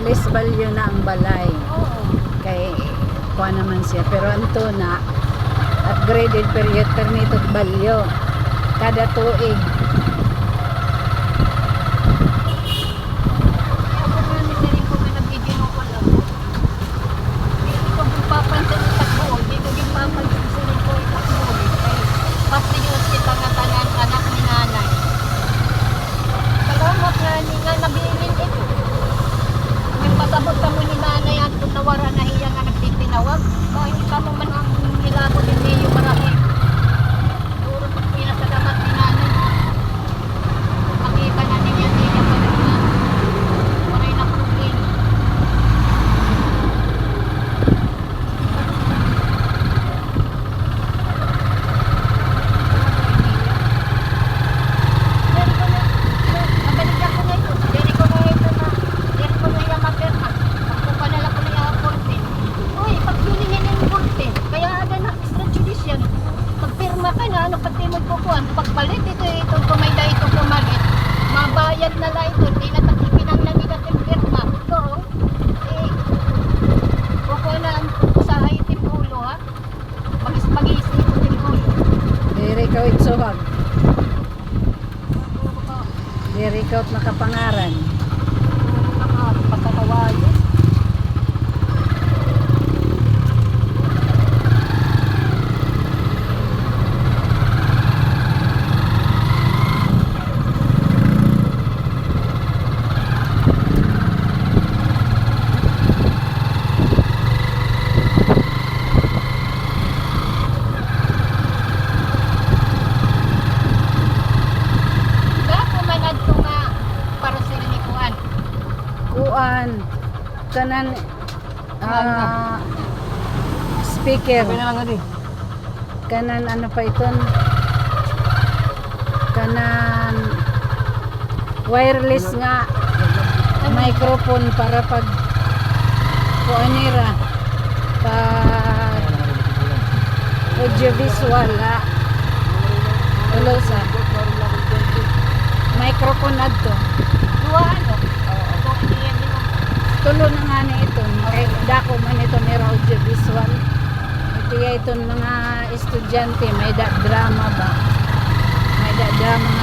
wireless balyo na ang balay. Oo. Kay kuha naman siya. Pero anto na upgraded period permitted balyo. Kada tuig. Kaya ako nga ni Sari ko nga nag-i-ginukol ako. Hindi ko papansin sa takbo. Hindi ko papansin sa Sari ko itakbo. Pasti yun kita nga tanan anak ni nanay. Salamat nga ni nga nabilin ito. May pasabot ka mo ni nanay at kung nawara na hiya nga nagtitinawag. Kahit ka mo man ang nilabo din niyo marami. Siguro pag pinasalamat ni nanay. Makita na niya niya pa rin na. Waray na problema. Pagpalit ito kumay ito pumalit mabayad na lang ito hindi na takipinan na nila yung pirma ito kukuha na ang sa itim ulo ha magis-magisi ito yung ulo Diri ka itsuhag. Diri ka nakapangaran. pagkakawayo kanan speaker Sabi na lang adi. kanan ano pa iton kanan wireless nga microphone para pag kuanira pag audio visual ulosa microphone adto dua ano tulo na nga na ito kay dako man ito may audio visual ito ya ito mga estudyante may drama ba may drama